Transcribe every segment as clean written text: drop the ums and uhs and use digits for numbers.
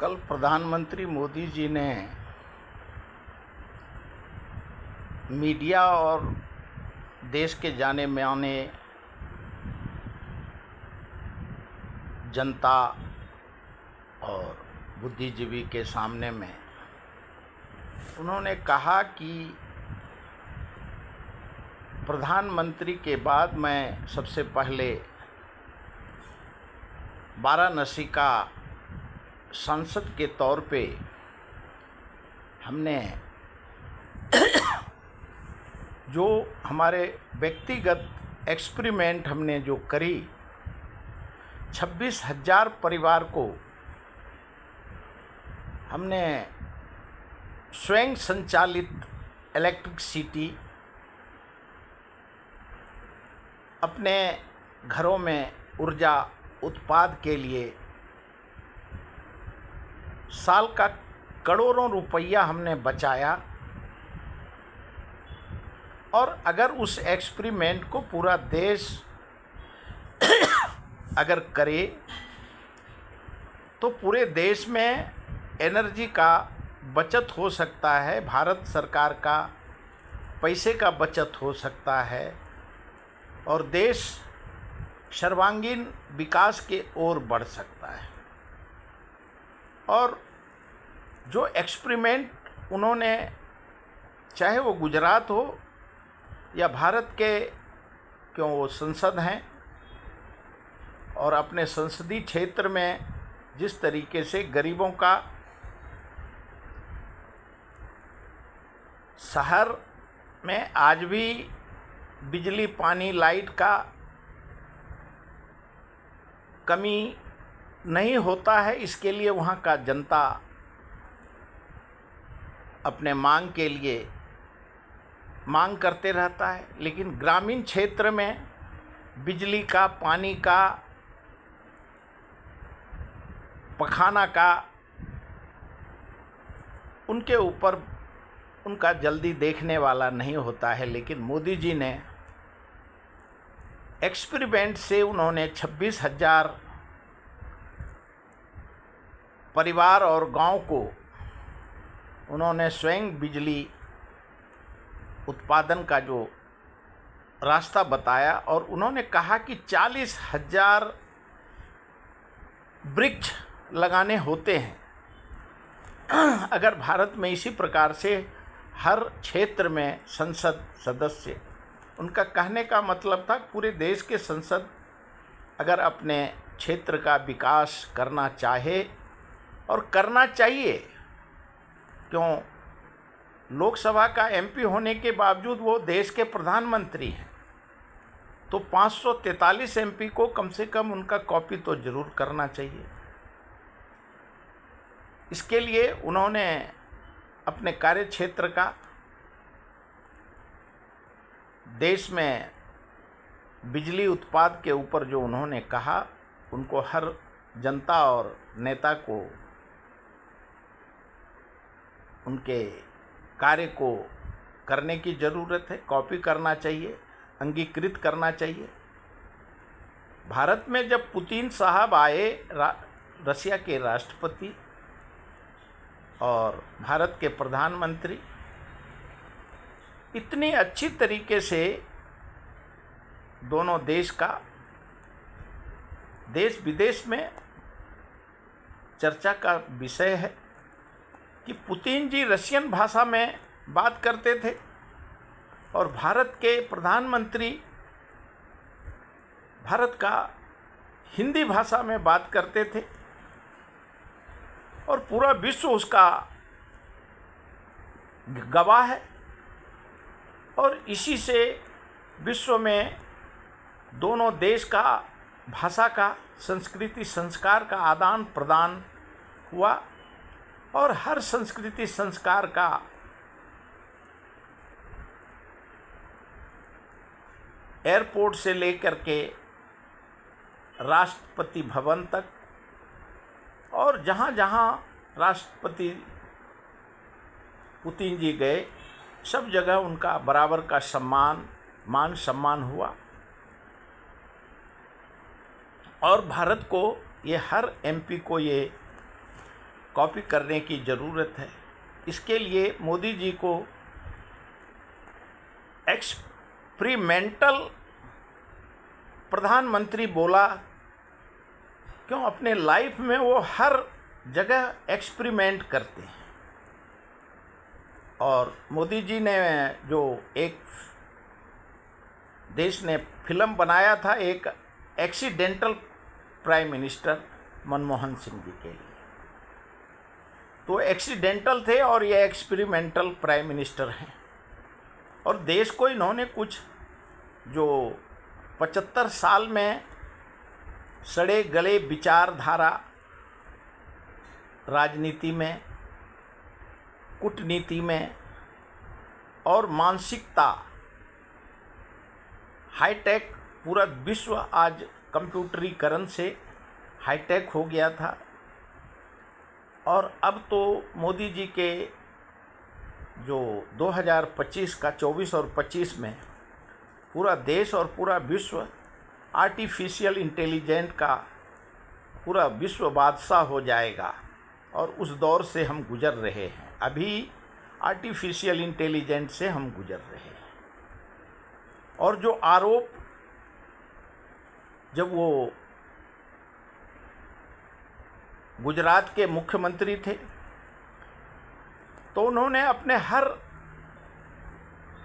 कल प्रधानमंत्री मोदी जी ने मीडिया और देश के जाने माने जनता और बुद्धिजीवी के सामने में उन्होंने कहा कि प्रधानमंत्री के बाद मैं सबसे पहले वाराणसी का सांसद के तौर पे हमने जो हमारे व्यक्तिगत एक्सपेरिमेंट हमने जो करी 26,000 परिवार को हमने स्वयं संचालित इलेक्ट्रिसिटी अपने घरों में ऊर्जा उत्पाद के लिए साल का करोड़ों रुपया हमने बचाया। और अगर उस एक्सपेरिमेंट को पूरा देश अगर करे तो पूरे देश में एनर्जी का बचत हो सकता है, भारत सरकार का पैसे का बचत हो सकता है और देश सर्वांगीण विकास के ओर बढ़ सकता है। और जो एक्सपेरिमेंट उन्होंने, चाहे वो गुजरात हो या भारत के, क्यों वो संसद हैं और अपने संसदीय क्षेत्र में जिस तरीके से गरीबों का, शहर में आज भी बिजली पानी लाइट का कमी नहीं होता है, इसके लिए वहाँ का जनता अपने मांग के लिए मांग करते रहता है। लेकिन ग्रामीण क्षेत्र में बिजली का, पानी का, पखाना का उनके ऊपर उनका जल्दी देखने वाला नहीं होता है। लेकिन मोदी जी ने एक्सपेरिमेंट से उन्होंने 26,000 परिवार और गांव को उन्होंने स्वयं बिजली उत्पादन का जो रास्ता बताया और उन्होंने कहा कि 40,000 वृक्ष लगाने होते हैं। अगर भारत में इसी प्रकार से हर क्षेत्र में संसद सदस्य, उनका कहने का मतलब था पूरे देश के संसद अगर अपने क्षेत्र का विकास करना चाहे और करना चाहिए, क्यों लोकसभा का एमपी होने के बावजूद वो देश के प्रधानमंत्री हैं, तो 543 एमपी को कम से कम उनका कॉपी तो जरूर करना चाहिए। इसके लिए उन्होंने अपने कार्य क्षेत्र का देश में बिजली उत्पाद के ऊपर जो उन्होंने कहा, उनको हर जनता और नेता को उनके कार्य को करने की ज़रूरत है, कॉपी करना चाहिए, अंगीकृत करना चाहिए। भारत में जब पुतिन साहब आए, रशिया के राष्ट्रपति और भारत के प्रधानमंत्री, इतनी अच्छी तरीके से दोनों देश का, देश विदेश में चर्चा का विषय है कि पुतिन जी रशियन भाषा में बात करते थे और भारत के प्रधानमंत्री भारत का हिंदी भाषा में बात करते थे और पूरा विश्व उसका गवाह है। और इसी से विश्व में दोनों देश का भाषा का, संस्कृति संस्कार का आदान प्रदान हुआ और हर संस्कृति संस्कार का एयरपोर्ट से लेकर के राष्ट्रपति भवन तक और जहाँ जहाँ राष्ट्रपति पुतिन जी गए, सब जगह उनका बराबर का मान सम्मान हुआ। और भारत को ये हर एमपी को ये कॉपी करने की ज़रूरत है। इसके लिए मोदी जी को एक्सपेरिमेंटल प्रधानमंत्री बोला, क्यों? अपने लाइफ में वो हर जगह एक्सपेरिमेंट करते हैं। और मोदी जी ने जो एक देश ने फिल्म बनाया था, एक accidental prime minister Manmohan Singh ji के लिए, तो एक्सीडेंटल थे और ये एक्सपेरिमेंटल प्राइम मिनिस्टर हैं। और देश को इन्होंने कुछ जो 75 साल में सड़े गले विचारधारा राजनीति में, कूटनीति में और मानसिकता, हाईटेक, पूरा विश्व आज कंप्यूटरीकरण से हाईटेक हो गया था। और अब तो मोदी जी के जो 2025 का 24 और 25 में पूरा देश और पूरा विश्व आर्टिफिशियल इंटेलिजेंस का पूरा विश्व बादशाह हो जाएगा, और उस दौर से हम गुजर रहे हैं। अभी आर्टिफिशियल इंटेलिजेंस से हम गुजर रहे हैं। और जो आरोप, जब वो गुजरात के मुख्यमंत्री थे तो उन्होंने अपने हर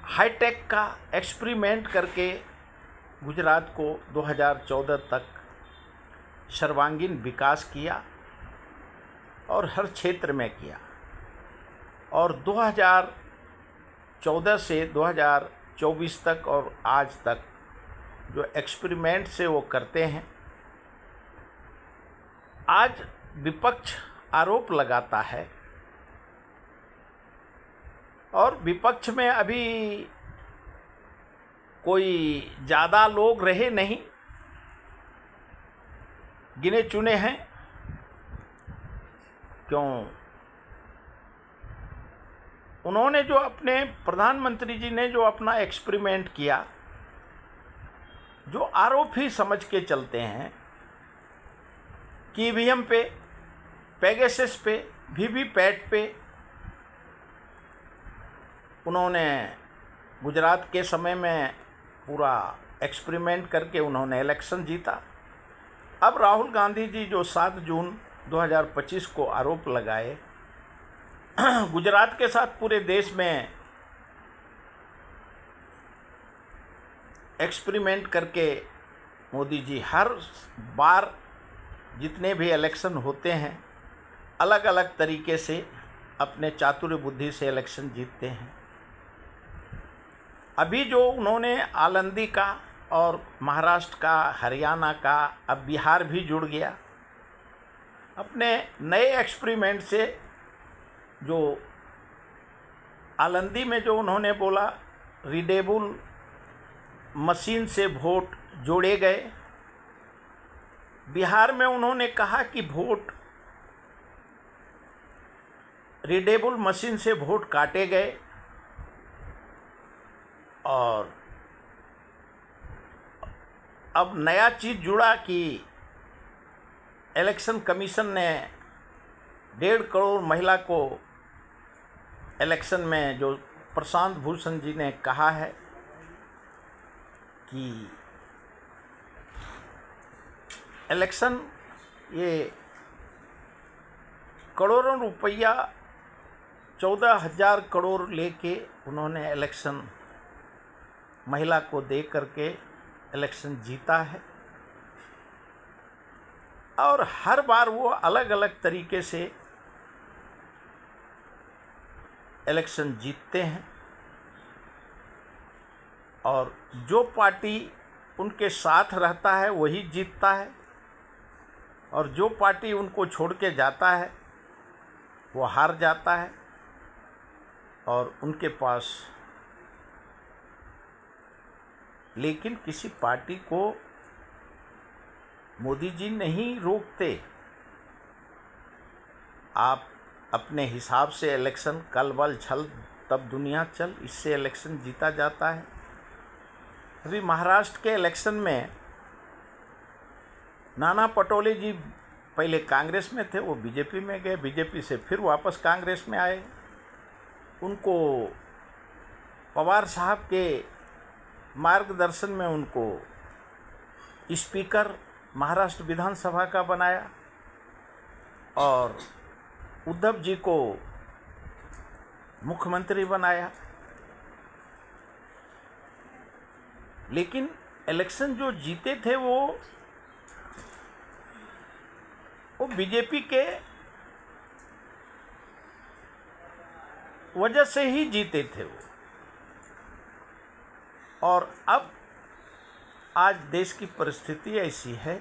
हाईटेक का एक्सपेरिमेंट करके गुजरात को 2014 तक सर्वांगीण विकास किया और हर क्षेत्र में किया। और 2014 से 2024 तक और आज तक जो एक्सपेरिमेंट से वो करते हैं, आज विपक्ष आरोप लगाता है और विपक्ष में अभी कोई ज़्यादा लोग रहे नहीं, गिने चुने हैं। क्यों? उन्होंने जो अपने प्रधानमंत्री जी ने जो अपना एक्सपेरिमेंट किया, जो आरोप ही समझ के चलते हैं कि ईवीएम पे, पेगासस पे, वीवीपैट पे उन्होंने गुजरात के समय में पूरा एक्सपेरिमेंट करके उन्होंने इलेक्शन जीता। अब राहुल गांधी जी जो 7 जून 2025 को आरोप लगाए, गुजरात के साथ पूरे देश में एक्सपेरिमेंट करके मोदी जी हर बार जितने भी इलेक्शन होते हैं अलग अलग तरीके से अपने चातुर्य बुद्धि से इलेक्शन जीतते हैं। अभी जो उन्होंने आलंदी का और महाराष्ट्र का, हरियाणा का, अब बिहार भी जुड़ गया, अपने नए एक्सपेरिमेंट से जो आलंदी में जो उन्होंने बोला रीडेबल मशीन से वोट जोड़े गए, बिहार में उन्होंने कहा कि वोट रीडेबल मशीन से वोट काटे गए। और अब नया चीज़ जुड़ा कि इलेक्शन कमीशन ने 1.5 करोड़ महिला को इलेक्शन में, जो प्रशांत भूषण जी ने कहा है कि इलेक्शन ये करोड़ों रुपया 14,000 करोड़ लेके उन्होंने इलेक्शन महिला को दे करके इलेक्शन जीता है। और हर बार वो अलग अलग तरीके से इलेक्शन जीतते हैं। और जो पार्टी उनके साथ रहता है वही जीतता है, और जो पार्टी उनको छोड़ के जाता है वो हार जाता है। और उनके पास लेकिन किसी पार्टी को मोदी जी नहीं रोकते। आप अपने हिसाब से इलेक्शन, कल बल छल तब दुनिया चल, इससे इलेक्शन जीता जाता है। अभी महाराष्ट्र के इलेक्शन में नाना पटोले जी पहले कांग्रेस में थे, वो बीजेपी में गए, बीजेपी से फिर वापस कांग्रेस में आए। उनको पवार साहब के मार्गदर्शन में उनको स्पीकर महाराष्ट्र विधानसभा का बनाया और उद्धव जी को मुख्यमंत्री बनाया। लेकिन इलेक्शन जो जीते थे वो बीजेपी के वजह से ही जीते थे वो। और अब आज देश की परिस्थिति ऐसी है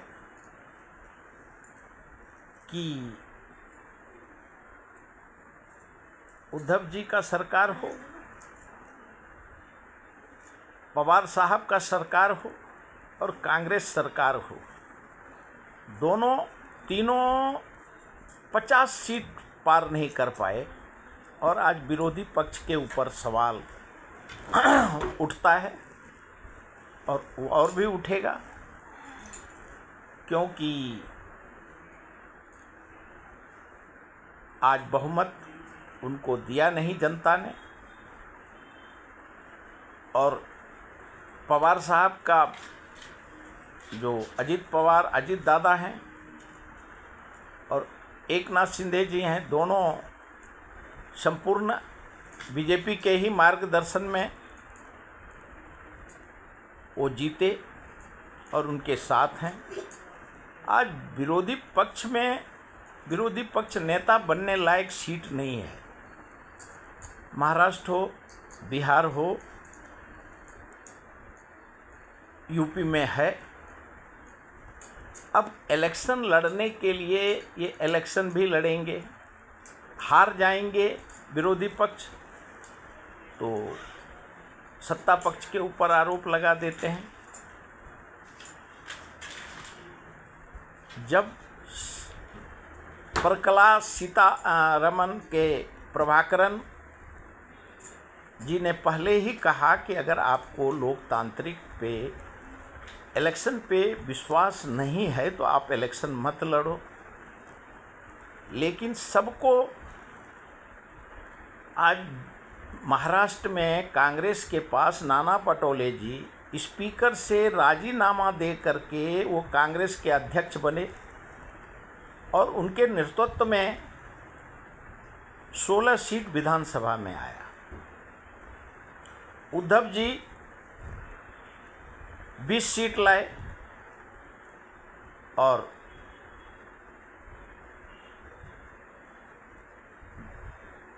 कि उद्धव जी का सरकार हो, पवार साहब का सरकार हो और कांग्रेस सरकार हो, तीनों 50 सीट पार नहीं कर पाए। और आज विरोधी पक्ष के ऊपर सवाल उठता है और भी उठेगा, क्योंकि आज बहुमत उनको दिया नहीं जनता ने। और पवार साहब का जो अजित पवार, अजित दादा हैं और एकनाथ शिंदे जी हैं, दोनों संपूर्ण बीजेपी के ही मार्गदर्शन में वो जीते और उनके साथ हैं। आज विरोधी पक्ष नेता बनने लायक सीट नहीं है। महाराष्ट्र हो, बिहार हो, यूपी में है। अब इलेक्शन लड़ने के लिए ये इलेक्शन भी लड़ेंगे, हार जाएंगे विरोधी पक्ष तो सत्ता पक्ष के ऊपर आरोप लगा देते हैं। जब प्रकला सीतारमन के प्रभाकरन जी ने पहले ही कहा कि अगर आपको लोकतांत्रिक पे इलेक्शन पे विश्वास नहीं है तो आप इलेक्शन मत लड़ो। लेकिन सबको आज महाराष्ट्र में कांग्रेस के पास नाना पटोले जी स्पीकर से राजीनामा दे करके वो कांग्रेस के अध्यक्ष बने और उनके नेतृत्व में 16 सीट विधानसभा में आया। उद्धव जी 20 सीट लाए और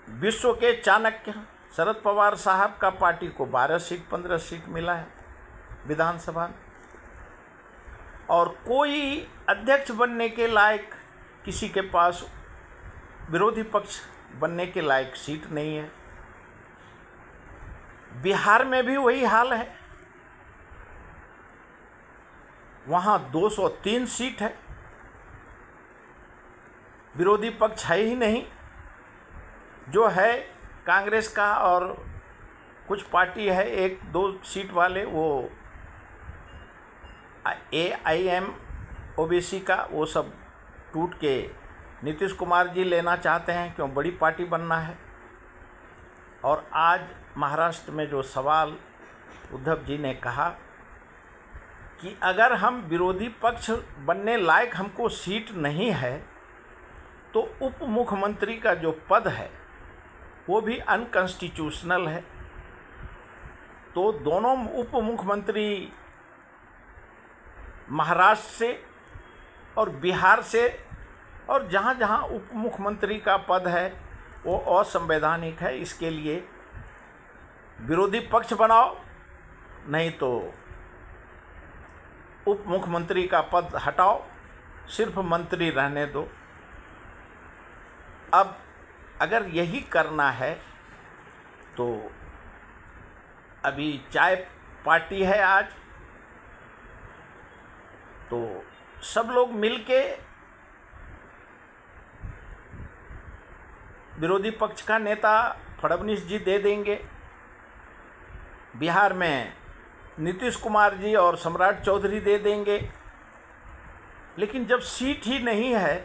विश्व के चाणक्य शरद पवार साहब का पार्टी को 12 सीट 15 सीट मिला है विधानसभा में। और कोई अध्यक्ष बनने के लायक किसी के पास विरोधी पक्ष बनने के लायक सीट नहीं है। बिहार में भी वही हाल है, वहाँ 203 सीट है, विरोधी पक्ष है ही नहीं। जो है कांग्रेस का और कुछ पार्टी है 1-2 सीट वाले, वो AIM OBC का, वो सब टूट के नीतीश कुमार जी लेना चाहते हैं, क्यों बड़ी पार्टी बनना है। और आज महाराष्ट्र में जो सवाल उद्धव जी ने कहा कि अगर हम विरोधी पक्ष बनने लायक हमको सीट नहीं है तो उप मुख्यमंत्री का जो पद है वो भी अनकॉन्स्टिट्यूशनल है। तो दोनों उप मुख्यमंत्री महाराष्ट्र से और बिहार से, और जहाँ जहाँ उप मुख्यमंत्री का पद है वो असंवैधानिक है। इसके लिए विरोधी पक्ष बनाओ, नहीं तो उप मुख्यमंत्री का पद हटाओ, सिर्फ मंत्री रहने दो। अब अगर यही करना है तो अभी चाय पार्टी है आज, तो सब लोग मिलके विरोधी पक्ष का नेता फडणवीस जी दे देंगे। बिहार में नीतीश कुमार जी और सम्राट चौधरी दे देंगे। लेकिन जब सीट ही नहीं है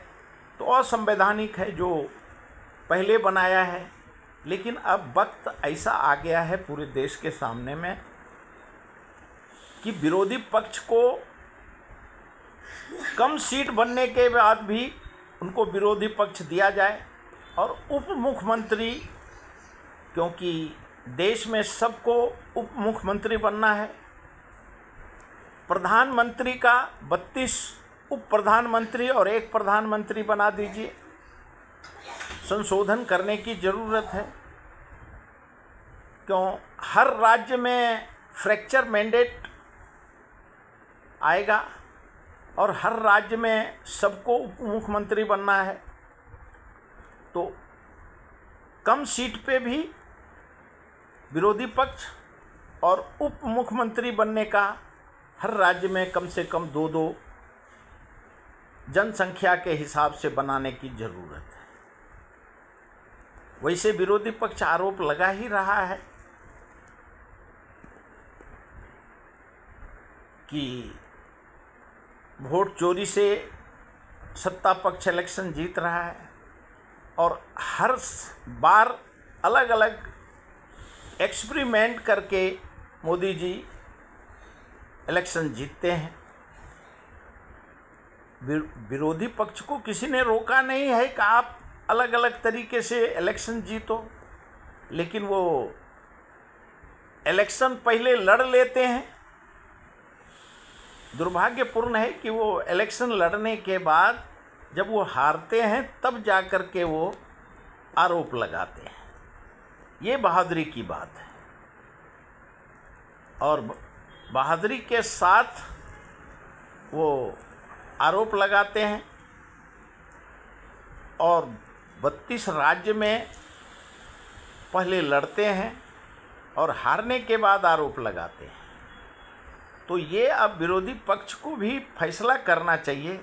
तो असंवैधानिक है जो पहले बनाया है। लेकिन अब वक्त ऐसा आ गया है पूरे देश के सामने में कि विरोधी पक्ष को कम सीट बनने के बाद भी उनको विरोधी पक्ष दिया जाए, और उप मुख्यमंत्री, क्योंकि देश में सबको उप मुख्यमंत्री बनना है, प्रधानमंत्री का 32 उप प्रधानमंत्री और एक प्रधानमंत्री बना दीजिए। संशोधन करने की ज़रूरत है, क्यों हर राज्य में फ्रैक्चर मैंडेट आएगा और हर राज्य में सबको उप मुख्यमंत्री बनना है, तो कम सीट पे भी विरोधी पक्ष और उप मुख्यमंत्री बनने का हर राज्य में कम से कम 2-2 जनसंख्या के हिसाब से बनाने की ज़रूरत है। वैसे विरोधी पक्ष आरोप लगा ही रहा है कि वोट चोरी से सत्ता पक्ष इलेक्शन जीत रहा है, और हर बार अलग अलग एक्सपेरिमेंट करके मोदी जी इलेक्शन जीतते हैं। विरोधी पक्ष को किसी ने रोका नहीं है कि आप अलग अलग तरीके से इलेक्शन जीतो, लेकिन वो इलेक्शन पहले लड़ लेते हैं। दुर्भाग्यपूर्ण है कि वो इलेक्शन लड़ने के बाद जब वो हारते हैं तब जा कर के वो आरोप लगाते हैं। ये बहादुरी की बात है, और बहादुरी के साथ वो आरोप लगाते हैं, और 32 राज्य में पहले लड़ते हैं और हारने के बाद आरोप लगाते हैं। तो ये अब विरोधी पक्ष को भी फैसला करना चाहिए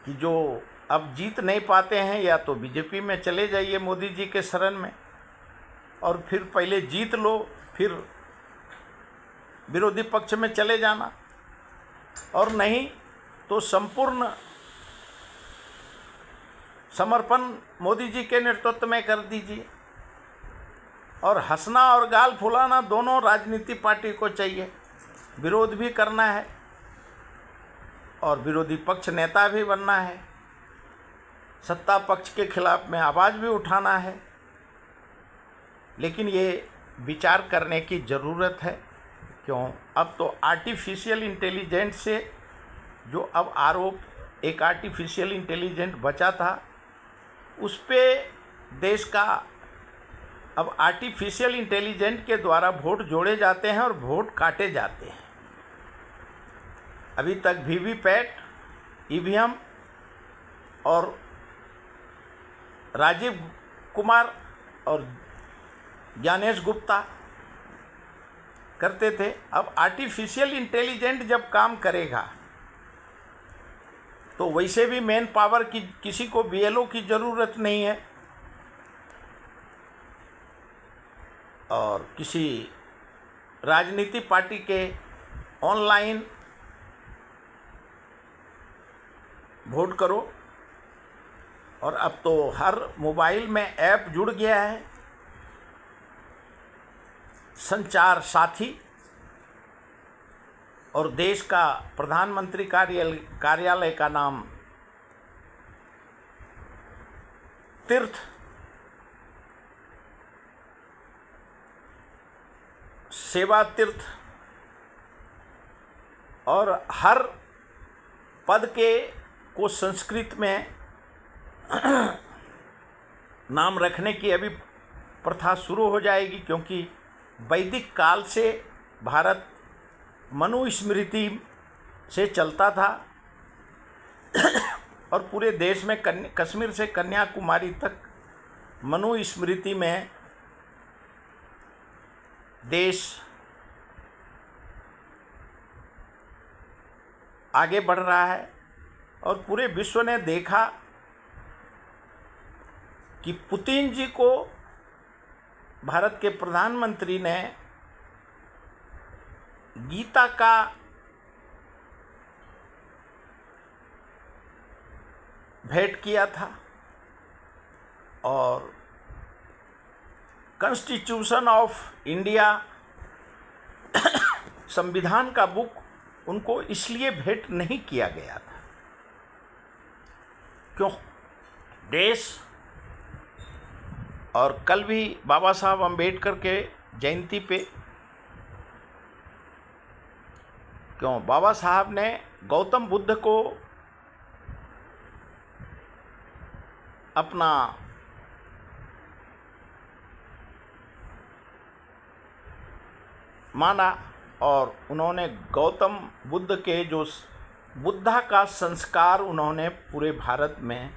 कि जो अब जीत नहीं पाते हैं, या तो बीजेपी में चले जाइए मोदी जी के शरण में, और फिर पहले जीत लो, फिर विरोधी पक्ष में चले जाना, और नहीं तो संपूर्ण समर्पण मोदी जी के नेतृत्व में कर दीजिए। और हंसना और गाल फुलाना दोनों राजनीति पार्टी को चाहिए, विरोध भी करना है और विरोधी पक्ष नेता भी बनना है, सत्ता पक्ष के खिलाफ में आवाज़ भी उठाना है। लेकिन ये विचार करने की ज़रूरत है, क्यों अब तो आर्टिफिशियल इंटेलिजेंस से जो अब आरोप एक आर्टिफिशियल इंटेलिजेंट बचा था, उस पे देश का अब आर्टिफिशियल इंटेलिजेंट के द्वारा वोट जोड़े जाते हैं और वोट काटे जाते हैं। अभी तक वीवीपैट, ईवीएम और राजीव कुमार और ज्ञानेश गुप्ता करते थे। अब आर्टिफिशियल इंटेलिजेंट जब काम करेगा तो वैसे भी मैन पावर की किसी को बीएलओ की ज़रूरत नहीं है, और किसी राजनीति पार्टी के ऑनलाइन वोट करो। और अब तो हर मोबाइल में ऐप जुड़ गया है, संचार साथी, और देश का प्रधानमंत्री कार्यालय का नाम तीर्थ सेवा तीर्थ, और हर पद के को संस्कृत में नाम रखने की अभी प्रथा शुरू हो जाएगी, क्योंकि वैदिक काल से भारत मनुस्मृति से चलता था और पूरे देश में कश्मीर से कन्याकुमारी तक मनुस्मृति में देश आगे बढ़ रहा है। और पूरे विश्व ने देखा कि पुतिन जी को भारत के प्रधानमंत्री ने गीता का भेंट किया था और कॉन्स्टिट्यूशन ऑफ इंडिया संविधान का बुक उनको इसलिए भेंट नहीं किया गया था क्यों देश, और कल भी बाबा साहब अम्बेडकर के जयंती पे क्यों बाबा साहब ने गौतम बुद्ध को अपना माना और उन्होंने गौतम बुद्ध के जो बुद्धा का संस्कार उन्होंने पूरे भारत में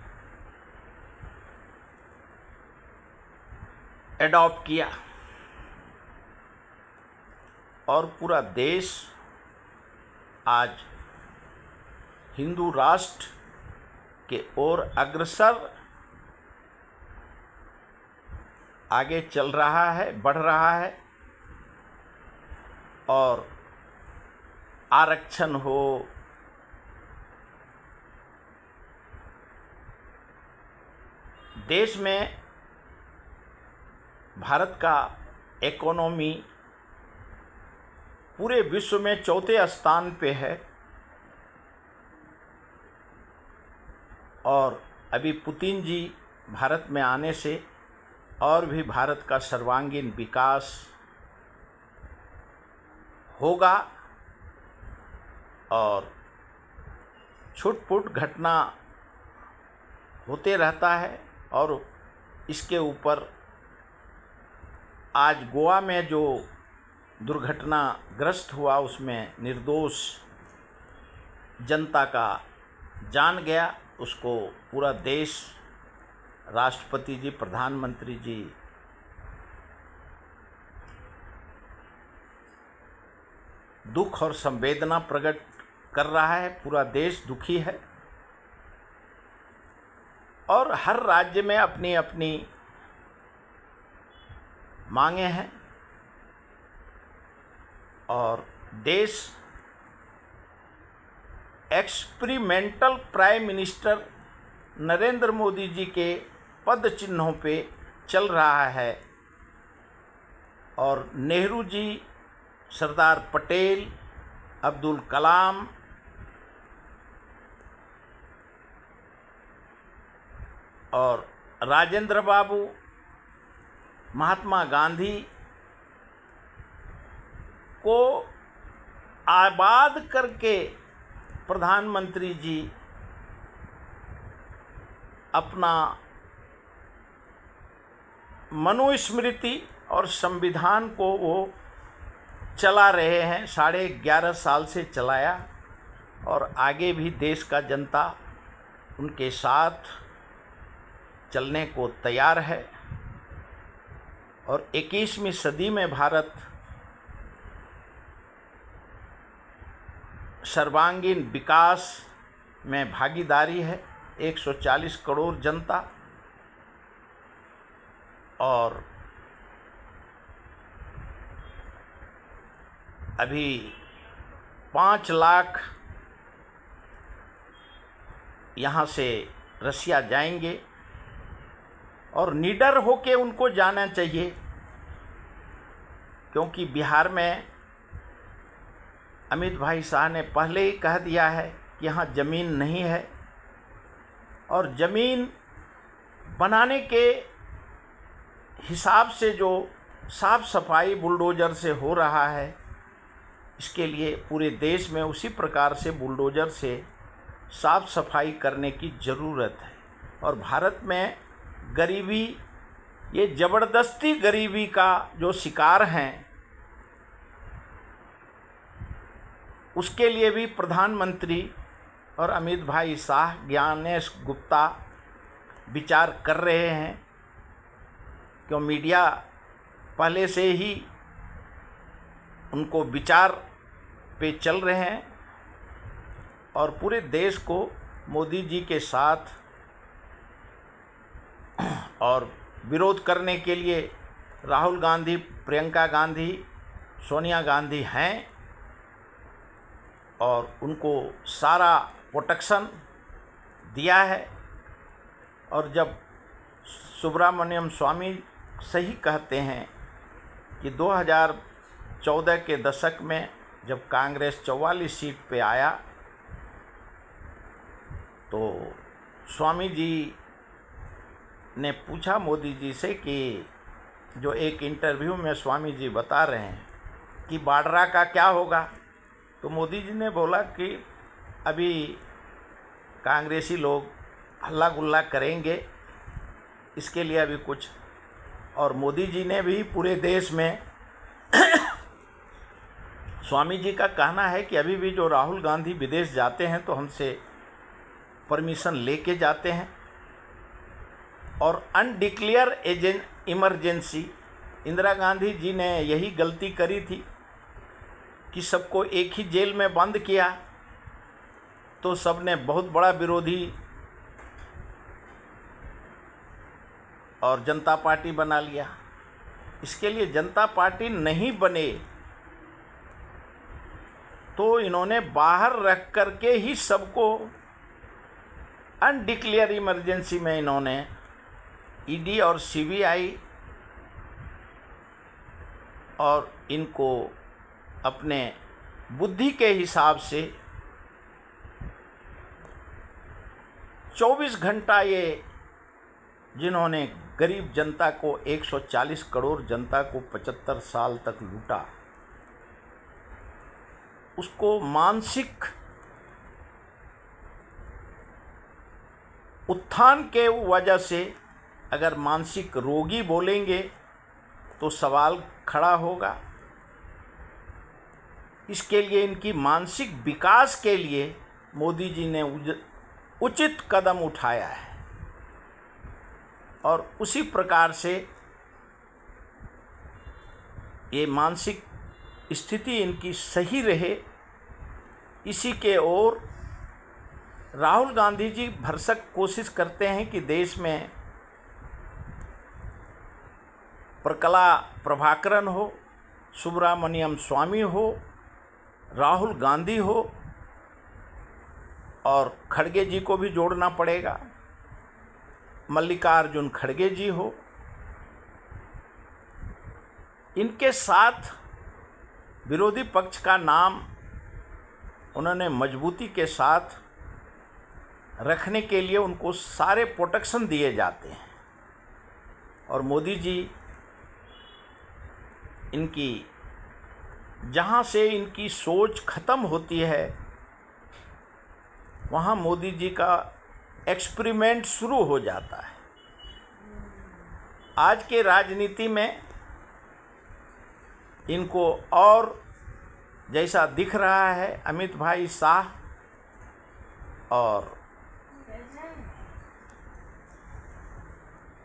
एडॉप्ट किया और पूरा देश आज हिंदू राष्ट्र के ओर अग्रसर आगे चल रहा है, बढ़ रहा है। और आरक्षण हो, देश में भारत का इकोनॉमी पूरे विश्व में चौथे स्थान पे है और अभी पुतिन जी भारत में आने से और भी भारत का सर्वांगीण विकास होगा और छुटपुट घटना होते रहता है। और इसके ऊपर आज गोवा में जो दुर्घटनाग्रस्त हुआ उसमें निर्दोष जनता का जान गया, उसको पूरा देश, राष्ट्रपति जी, प्रधानमंत्री जी दुख और संवेदना प्रकट कर रहा है। पूरा देश दुखी है और हर राज्य में अपनी अपनी मांगे हैं और देश experimental prime minister Narendra Modi ji के पद चिन्हों पे चल रहा है और नेहरू जी, सरदार पटेल, अब्दुल कलाम और राजेंद्र बाबू, महात्मा गांधी को आबाद करके प्रधानमंत्री जी अपना मनुस्मृति और संविधान को वो चला रहे हैं। 11.5 साल से चलाया और आगे भी देश का जनता उनके साथ चलने को तैयार है। और 21वीं सदी में भारत सर्वांगीण विकास में भागीदारी है। 140 करोड़ जनता और अभी 5 लाख यहाँ से रसिया जाएंगे और निडर होके उनको जाना चाहिए क्योंकि बिहार में अमित भाई शाह ने पहले ही कह दिया है कि यहाँ ज़मीन नहीं है और ज़मीन बनाने के हिसाब से जो साफ सफाई बुलडोज़र से हो रहा है, इसके लिए पूरे देश में उसी प्रकार से बुलडोज़र से साफ सफाई करने की ज़रूरत है। और भारत में गरीबी, ये ज़बरदस्ती गरीबी का जो शिकार हैं, उसके लिए भी प्रधानमंत्री और अमित भाई शाह, ज्ञानेश गुप्ता विचार कर रहे हैं। क्यों मीडिया पहले से ही उनको विचार पे चल रहे हैं और पूरे देश को मोदी जी के साथ और विरोध करने के लिए राहुल गांधी, प्रियंका गांधी, सोनिया गांधी हैं और उनको सारा प्रोटेक्शन दिया है और जब सुब्रमण्यम स्वामी सही कहते हैं कि 2014 के दशक में जब कांग्रेस 44 सीट पे आया तो स्वामी जी ने पूछा मोदी जी से कि जो एक इंटरव्यू में स्वामी जी बता रहे हैं कि बाड्रा का क्या होगा, तो मोदी जी ने बोला कि अभी कांग्रेसी लोग हल्ला गुल्ला करेंगे, इसके लिए अभी कुछ। और मोदी जी ने भी पूरे देश में स्वामी जी का कहना है कि अभी भी जो राहुल गांधी विदेश जाते हैं तो हमसे परमिशन लेके जाते हैं, और अनडिक्लेयर इमरजेंसी, इंदिरा गांधी जी ने यही गलती करी थी कि सबको एक ही जेल में बंद किया, तो सबने बहुत बड़ा विरोधी और जनता पार्टी बना लिया। इसके लिए जनता पार्टी नहीं बने तो इन्होंने बाहर रख करके ही सबको अनडिक्लेयर इमरजेंसी में इन्होंने ईडी और सीबीआई और इनको अपने बुद्धि के हिसाब से 24 घंटा ये जिन्होंने गरीब जनता को 140 करोड़ जनता को 75 साल तक लूटा, उसको मानसिक उत्थान के वजह से, अगर मानसिक रोगी बोलेंगे तो सवाल खड़ा होगा। इसके लिए इनकी मानसिक विकास के लिए मोदी जी ने उचित कदम उठाया है, और उसी प्रकार से ये मानसिक स्थिति इनकी सही रहे, इसी के ओर राहुल गांधी जी भरसक कोशिश करते हैं कि देश में प्रकला प्रभाकरन हो, सुब्रमण्यम स्वामी हो, राहुल गांधी हो, और खड़गे जी को भी जोड़ना पड़ेगा, मल्लिकार्जुन खड़गे जी हो। इनके साथ विरोधी पक्ष का नाम उन्होंने मजबूती के साथ रखने के लिए उनको सारे प्रोटेक्शन दिए जाते हैं, और मोदी जी इनकी जहाँ से इनकी सोच ख़त्म होती है वहाँ मोदी जी का एक्सपेरिमेंट शुरू हो जाता है। आज के राजनीति में इनको और जैसा दिख रहा है अमित भाई शाह और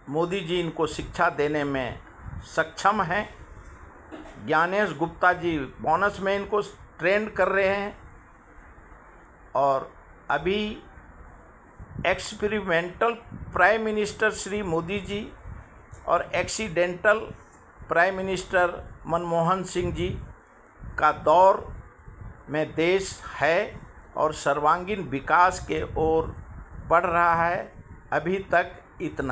मोदी जी इनको शिक्षा देने में सक्षम हैं। ज्ञानेश गुप्ता जी बोनस में इनको ट्रेंड कर रहे हैं, और अभी experimental prime minister Shri Modi ji और accidental prime minister Manmohan Singh ji का दौर में देश है और सर्वांगीण विकास के ओर बढ़ रहा है। अभी तक इतना